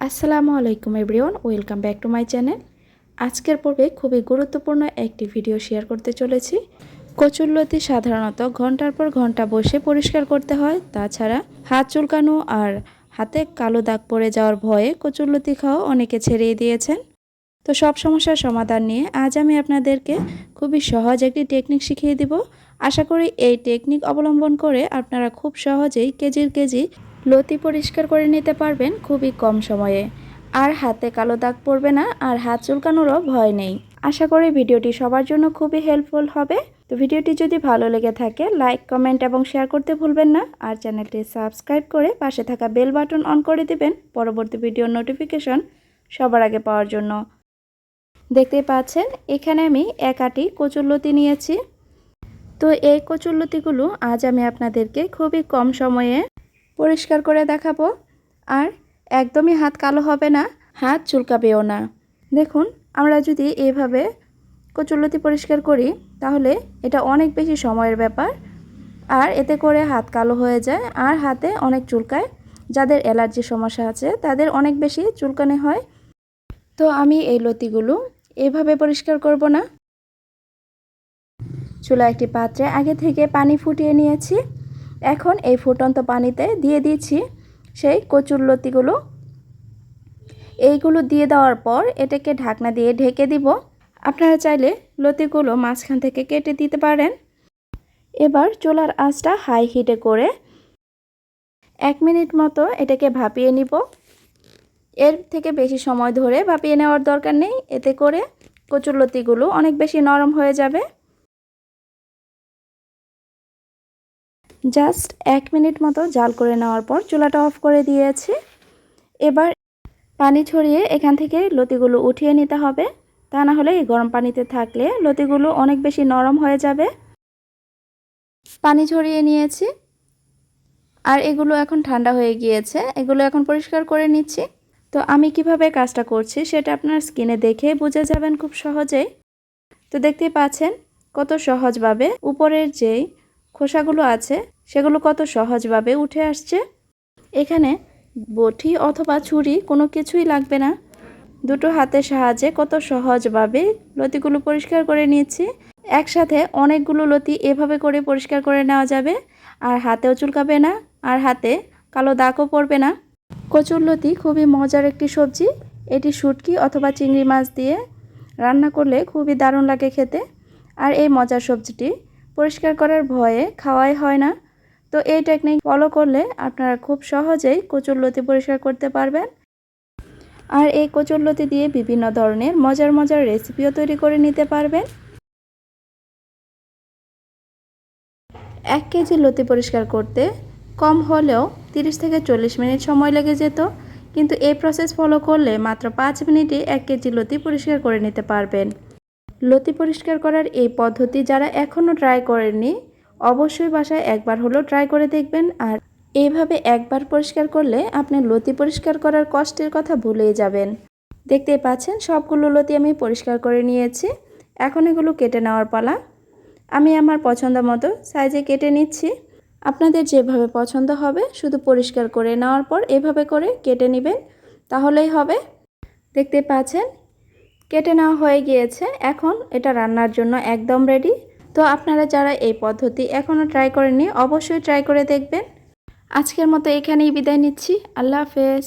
আসসালামু আলাইকুম everyone, welcome back to my channel. আজকের পর্বে খুবই গুরুত্বপূর্ণ একটি ভিডিও শেয়ার করতে চলেছি। কচুরলতি সাধারণত ঘন্টার পর ঘন্টা বসে পরিষ্কার করতে হয়। তাছাড়া হাত চুলকানো আর হাতে কালো দাগ পড়ে যাওয়ার ভয়ে কচুরলতি খাওয়া অনেকে ছেড়েই দিয়েছেন। তো সব সমস্যার সমাধান নিয়ে আজ আমি আপনাদেরকে খুবই সহজ একটি টেকনিক শিখিয়ে দিব। আশা করি এই টেকনিক অবলম্বন করে আপনারা খুব সহজেই কেজির কেজি লতি পরিষ্কার করে নিতে পারবেন খুবই কম সময়ে। আর হাতে কালো দাগ পড়বে না, আর হাত চুলকানোরও ভয় নেই। আশা করি ভিডিওটি সবার জন্য খুবই হেল্পফুল হবে। তো ভিডিওটি যদি ভালো লেগে থাকে লাইক, কমেন্ট এবং শেয়ার করতে ভুলবেন না। আর চ্যানেলটি সাবস্ক্রাইব করে পাশে থাকা বেল বাটন অন করে দিবেন পরবর্তী ভিডিওর নোটিফিকেশন সবার আগে পাওয়ার জন্য। দেখতে পাচ্ছেন এখানে আমি এক আটি কচুরলতি নিয়েছি। তো এই কচুরলতিগুলো আজ আমি আপনাদেরকে খুবই কম সময়ে পরিষ্কার করে দেখাবো। আর একদমই হাত কালো হবে না, হাত চুলকাবেও না। দেখুন, আমরা যদি এভাবে কচুরলতি পরিষ্কার করি তাহলে এটা অনেক বেশি সময়ের ব্যাপার। আর এতে করে হাত কালো হয়ে যায় আর হাতে অনেক চুলকায়। যাদের অ্যালার্জি সমস্যা আছে তাদের অনেক বেশি চুলকানি হয়। তো আমি এই লতিগুলো এভাবে পরিষ্কার করব না। চুলা একটি পাত্রে আগে থেকে পানি ফুটিয়ে নিয়েছি। এখন এই ফুটন্ত পানিতে দিয়ে দিচ্ছি সেই কচুরলতিগুলো। এইগুলো দিয়ে দেওয়ার পর এটাকে ঢাকনা দিয়ে ঢেকে দিব। আপনারা চাইলে লতিগুলো মাঝখান থেকে কেটে দিতে পারেন। এবার চুলার আঁচটা হাই হিটে করে 1 মিনিট মতো এটাকে ভাপিয়ে নিব। এর থেকে বেশি সময় ধরে ভাপিয়ে নেওয়ার দরকার নেই, এতে করে কচুরলতিগুলো অনেক বেশি নরম হয়ে যাবে। জাস্ট 1 মিনিট মতো জাল করে নেওয়ার পর চুলাটা অফ করে দিয়েছি। এবার পানি ছড়িয়ে এখান থেকে লতিগুলো উঠিয়ে নিতে হবে, তা না হলে এই গরম পানিতে থাকলে লতিগুলো অনেক বেশি নরম হয়ে যাবে। পানি ছড়িয়ে নিয়েছি আর এগুলো এখন ঠান্ডা হয়ে গিয়েছে। এগুলো এখন পরিষ্কার করে নিচ্ছি। তো আমি কিভাবে কাজটা করছি সেটা আপনার স্কিনে দেখে বুঝে যাবেন খুব সহজেই। তো দেখতেই পাচ্ছেন কত সহজভাবে উপরের যেই খোসাগুলো আছে সেগুলো কত সহজভাবে উঠে আসছে। এখানে বটি অথবা ছুরি কোনো কিছুই লাগবে না। দুটো হাতের সাহায্যে কত সহজভাবে লতিগুলো পরিষ্কার করে নিয়েছি। একসাথে অনেকগুলো লতি এভাবে করে পরিষ্কার করে নেওয়া যাবে। আর হাতেও চুলকাবে না, আর হাতে কালো দাগও পড়বে না। কচুরলতি খুবই মজার একটি সবজি। এটি শুটকি অথবা চিংড়ি মাছ দিয়ে রান্না করলে খুবই দারুণ লাগে খেতে। আর এই মজার সবজিটি পরিষ্কার করার ভয়ে খাওয়াই হয় না। তো এই টেকনিক ফলো করলে আপনারা খুব সহজেই কচুরলতি পরিষ্কার করতে পারবেন। আর এই কচুরলতি দিয়ে বিভিন্ন ধরনের মজার মজার রেসিপিও তৈরি করে নিতে পারবেন। 1 কেজি লতি পরিষ্কার করতে কম হলেও 30 থেকে 40 মিনিট সময় লেগে যেত, কিন্তু এই প্রসেস ফলো করলে মাত্র 5 মিনিটে 1 কেজি লতি পরিষ্কার করে নিতে পারবেন। লতি পরিষ্কার করার এই পদ্ধতি যারা এখনও ট্রাই করেননি অবশ্যই বাসায় একবার হলেও ট্রাই করে দেখবেন। আর এইভাবে একবার পরিষ্কার করলে আপনি লতি পরিষ্কার করার কষ্টের কথা ভুলেই যাবেন। দেখতেই পাচ্ছেন সবগুলো লতি আমি পরিষ্কার করে নিয়েছি। এখন এগুলো কেটে নেওয়ার পালা। আমি আমার পছন্দ মতো সাইজে কেটে নিচ্ছি। আপনাদের যেভাবে পছন্দ হবে শুধু পরিষ্কার করে নেওয়ার পর এভাবে করে কেটে নেবেন, তাহলেই হবে। দেখতে পাচ্ছেন কেটে নেওয়া হয়ে গিয়েছে। এখন এটা রান্নার জন্য একদম রেডি। তো আপনারা যারা এই পদ্ধতি এখনও ট্রাই করেননি অবশ্যই ট্রাই করে দেখবেন। আজকের মতো এখানেই বিদায় নিচ্ছি। আল্লাহ হাফেজ।